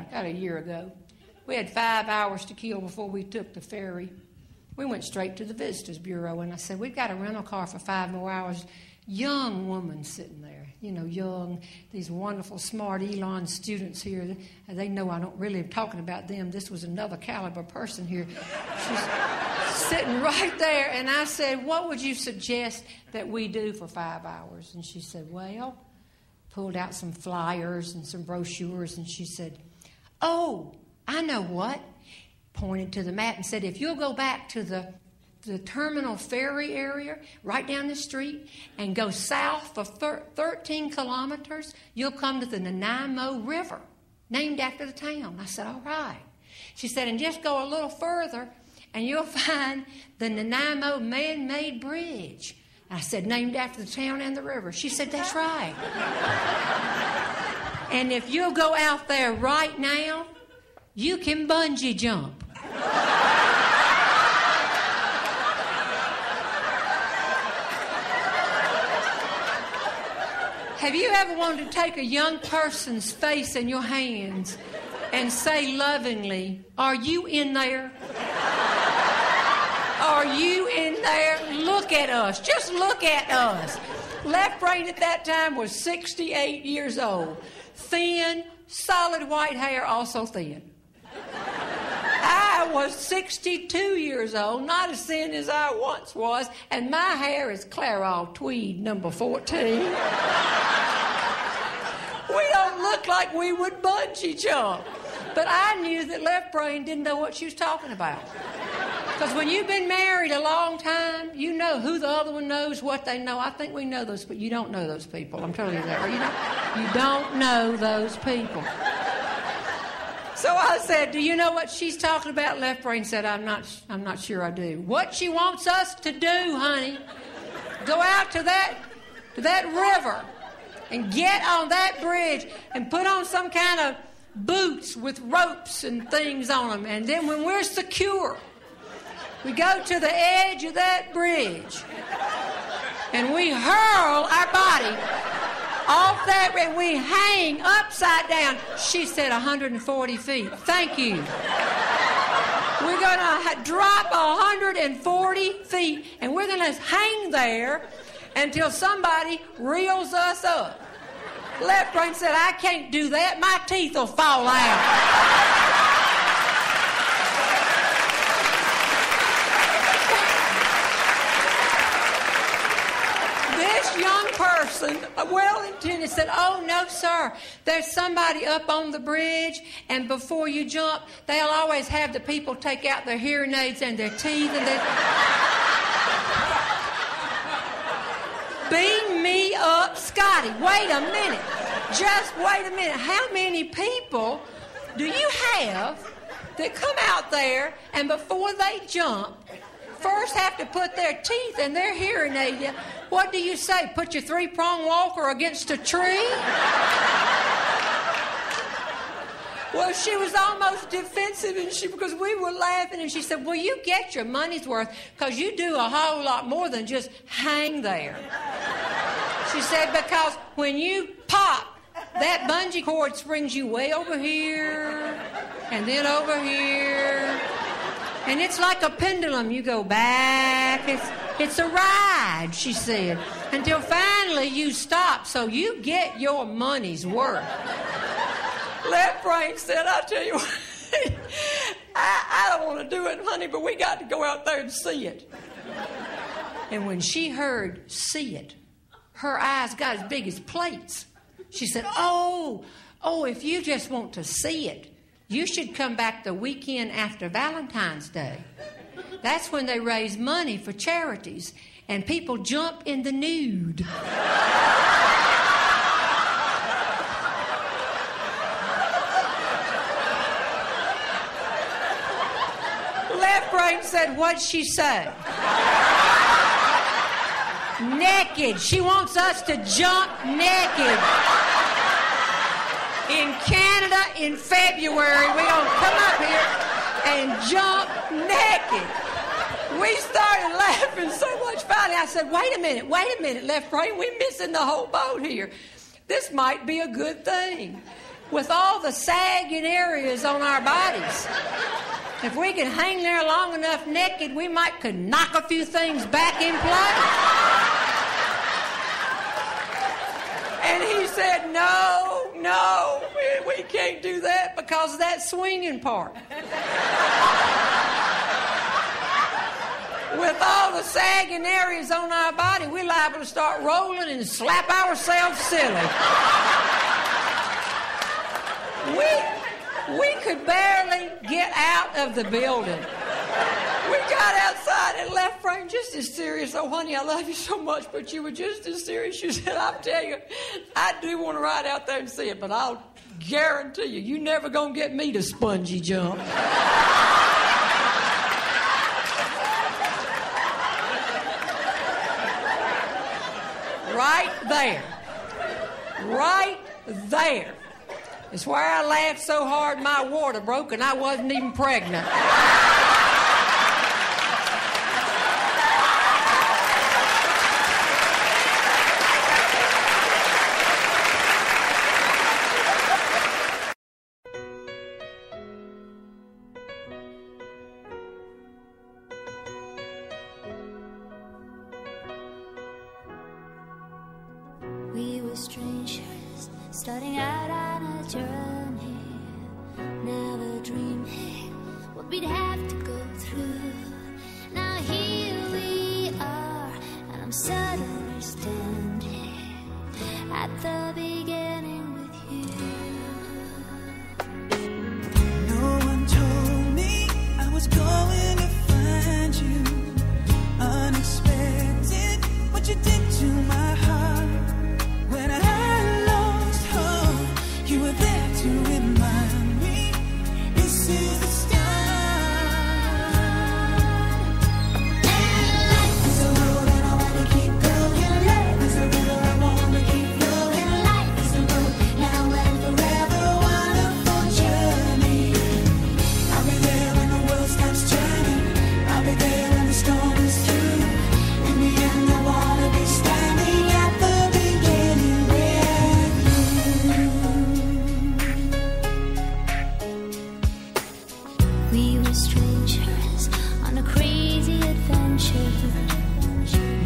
about a year ago. We had 5 hours to kill before we took the ferry. We went straight to the Visitors Bureau, and I said, we've got a rental car for 5 more hours. Young woman sitting there, young, these wonderful, smart Elon students here. They know I don't really am talking about them. This was another caliber person here. She's sitting right there, and I said, what would you suggest that we do for 5 hours? And she said, well, pulled out some flyers and some brochures, and she said, oh, I know what. Pointed to the map and said, if you'll go back to the terminal ferry area right down the street and go south for 13 kilometers, you'll come to the Nanaimo River, named after the town. I said, all right. She said, and just go a little further and you'll find the Nanaimo man-made bridge. I said, named after the town and the river. She said, that's right. And if you'll go out there right now, you can bungee jump. Have you ever wanted to take a young person's face in your hands and say lovingly, are you in there? Are you in there? Look at us. Just look at us. Left Brain at that time was 68 years old. Thin, solid white hair, also thin. I was 62 years old, not as thin as I once was, and my hair is Clairol Tweed number 14. We don't look like we would bungee jump. But I knew that Left Brain didn't know what she was talking about. Because when you've been married a long time, you know who the other one knows, what they know. I think we know those, but you don't know those people. I'm telling you that. Or you don't know those people. So I said, do you know what she's talking about? Left Brain said, I'm not sure I do. What she wants us to do, honey, go out to that river and get on that bridge and put on some kind of boots with ropes and things on them. And then when we're secure, we go to the edge of that bridge and we hurl our body off that, and we hang upside down. She said 140 feet. Thank you. We're going to drop 140 feet, and we're going to hang there until somebody reels us up. Left Brain said, I can't do that. My teeth will fall out. This young person, well-intended, said, oh, no, sir. There's somebody up on the bridge, and before you jump, they'll always have the people take out their hearing aids and their teeth. And beam me up, Scotty. Wait a minute. Just wait a minute. How many people do you have that come out there and before they jump, first have to put their teeth in their hearing aid? What do you say? Put your three-prong walker against a tree? Well, she was almost defensive, because we were laughing, and she said, well, you get your money's worth, because you do a whole lot more than just hang there. She said, because when you pop, that bungee cord springs you way over here, and then over here. And it's like a pendulum. You go back. It's a ride, she said, until finally you stop, so you get your money's worth. Left Brain said, I tell you what, I don't want to do it, honey, but we got to go out there and see it. And when she heard see it, her eyes got as big as plates. She said, oh, if you just want to see it, you should come back the weekend after Valentine's Day. That's when they raise money for charities, and people jump in the nude. Left Brain said, what'd she say? Naked. She wants us to jump naked. In Canada in February, we're going to come up here and jump naked. We started laughing so much. Finally, I said, wait a minute, Left Brain, we're missing the whole boat here. This might be a good thing. with all the sagging areas on our bodies. If we could hang there long enough naked, we could knock a few things back in place. And he said, no, we can't do that because of that swinging part. With all the sagging areas on our body, we're liable to start rolling and slap ourselves silly. We could barely get out of the building. We got outside and left Frank just as serious. Oh, honey, I love you so much, but you were just as serious. She said, I'll tell you, I do want to ride out there and see it, but I'll guarantee you never going to get me to spongy jump. Right there is where I laughed so hard my water broke and I wasn't even pregnant. We were strangers, starting out on a journey, never dreaming what we'd have to go through. Now here we are, and I'm suddenly standing at the beginning with you. No one told me I was going to find you. Unexpected, what you did to my heart. When I lost hope, you were there to remind me this is the start. And life is a road and I wanna keep going. Life is a river I wanna keep flowing. Life is a road now and forever, wonderful journey. I'll be there when the world stops turning. I'll be there when the storm is through. In the end, I wanna be standing at the beginning with you. We were strangers on a crazy adventure.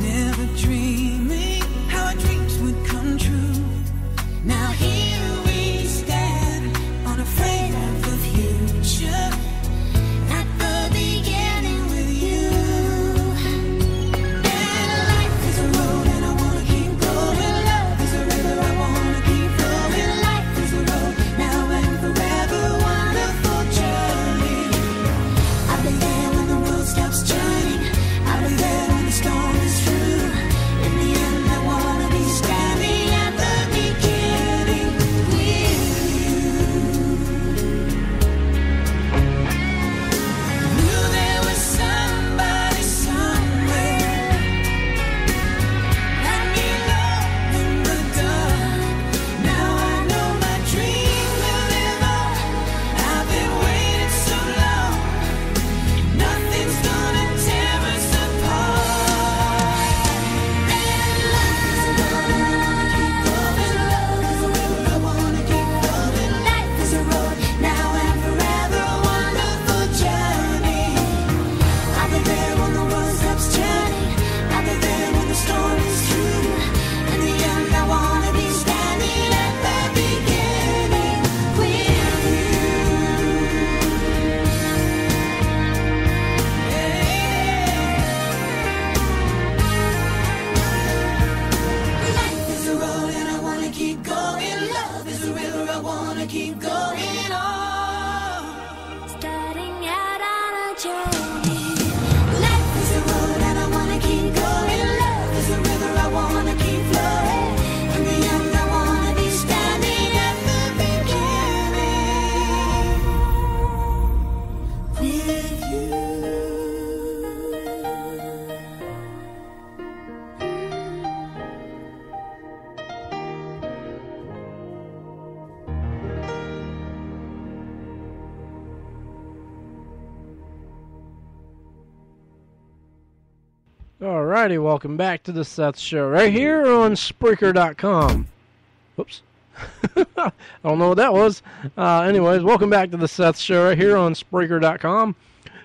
Never dreaming how our dreams would come true. Now here we stand, unafraid of the future. At the beginning with you. And life is a road and I wanna keep going. Love is a river I wanna keep flowing. Life is a road now and forever, wonderful journey. I'll be there when the world stops turning. I'll be there when the storm is through. In the end, I wanna be standing at the beginning with you. Knew there was somebody somewhere. Let me know in the dark. Now I know my dream will live on. I've been waiting so long. Nothing's gonna tear us apart. And life is a road and I wanna keep going. Love is a river I wanna keep flowing. Life is a road now and forever, wonderful journey. I'll be there when the world stops turning. I'll be there when the storm is through. In the end, I wanna be standing at the beginning with you. Life is a road and I wanna keep going. Love is a river I wanna keep going on. Starting out on a journey. Life is a road and I wanna keep going. Love is a river I wanna keep flowing. In the end, I wanna be standing at the beginning with you. Alrighty, welcome back to the Seth Show, right here on Spreaker.com. Whoops. I don't know what that was. Anyways, welcome back to the Seth Show right here on Spreaker.com.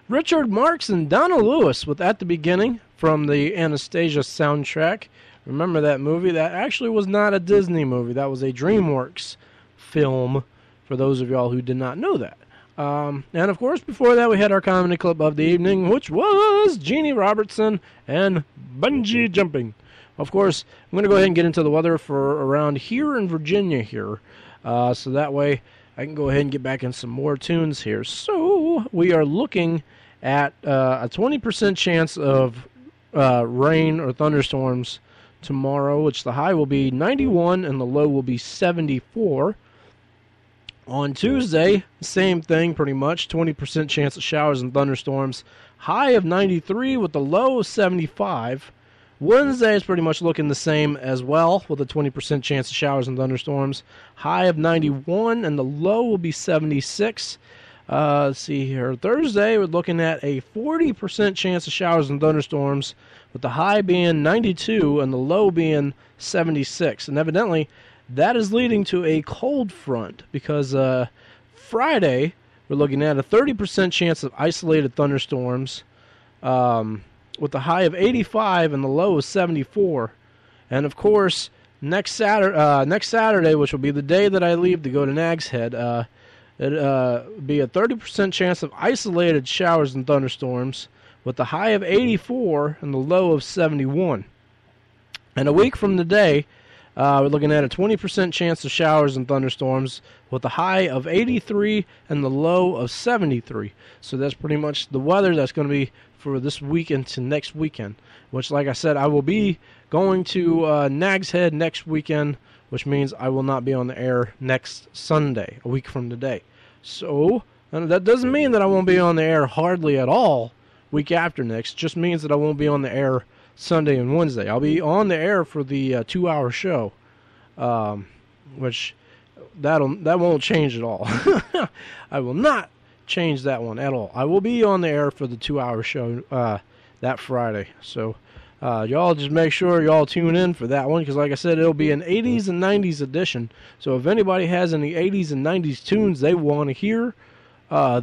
Richard Marx and Donna Lewis with At the Beginning from the Anastasia soundtrack. Remember that movie? That actually was not a Disney movie. That was a DreamWorks film, for those of y'all who did not know that. And, of course, before that, we had our comedy clip of the evening, which was Jeannie Robertson and bungee jumping. Of course, I'm going to go ahead and get into the weather for around here in Virginia here, so that way I can go ahead and get back in some more tunes here. So we are looking at a 20% chance of rain or thunderstorms tomorrow, which the high will be 91 and the low will be 74. On Tuesday, same thing pretty much, 20% chance of showers and thunderstorms, high of 93 with the low of 75. Wednesday is pretty much looking the same as well, with a 20% chance of showers and thunderstorms, high of 91 and the low will be 76. Let's see here. Thursday, we're looking at a 40% chance of showers and thunderstorms, with the high being 92 and the low being 76. And evidently, that is leading to a cold front, because Friday, we're looking at a 30% chance of isolated thunderstorms, with the high of 85 and the low of 74. And, of course, next Saturday, which will be the day that I leave to go to Nag's Head, it'll be a 30% chance of isolated showers and thunderstorms, with the high of 84 and the low of 71. And a week from today, we're looking at a 20% chance of showers and thunderstorms, with the high of 83 and the low of 73. So that's pretty much the weather that's going to be for this weekend to next weekend, which, like I said, I will be going to Nag's Head next weekend, which means I will not be on the air next Sunday, a week from today. So that doesn't mean that I won't be on the air hardly at all week after next. Just means that I won't be on the air Sunday and Wednesday. I'll be on the air for the 2-hour show, which that won't change at all. I will not change that one at all. I will be on the air for the 2-hour show that Friday. So y'all just make sure y'all tune in for that one, because like I said, it'll be an 80s and 90s edition. So if anybody has any 80s and 90s tunes they want to hear for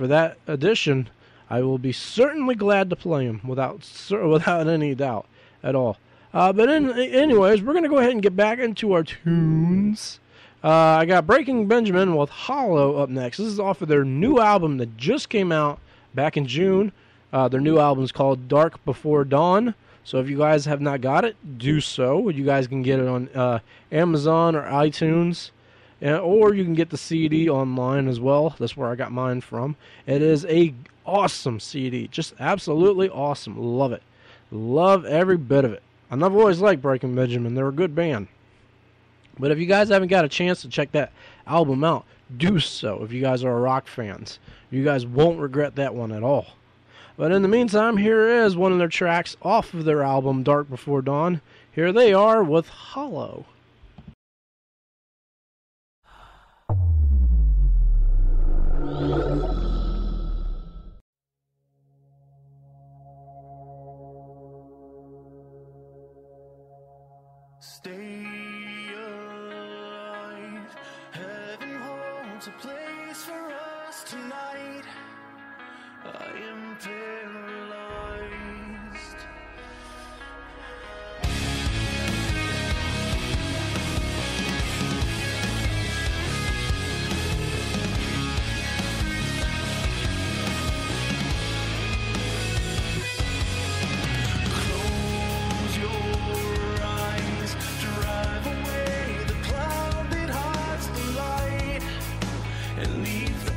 that edition, I will be certainly glad to play them without any doubt at all. But anyways, we're going to go ahead and get back into our tunes. I got Breaking Benjamin with Hollow up next. This is off of their new album that just came out back in June. Their new album is called Dark Before Dawn. So if you guys have not got it, do so. You guys can get it on Amazon or iTunes. Or you can get the CD online as well. That's where I got mine from. It is a awesome CD. Just absolutely awesome. Love it. Love every bit of it. And I've always liked Breaking Benjamin. They're a good band. But if you guys haven't got a chance to check that album out, do so if you guys are rock fans. You guys won't regret that one at all. But in the meantime, here is one of their tracks off of their album, Dark Before Dawn. Here they are with Hollow. Stay alive. Heaven holds a place for us tonight. I am paralyzed. Close your eyes, drive away the cloud that hides the light, and leave the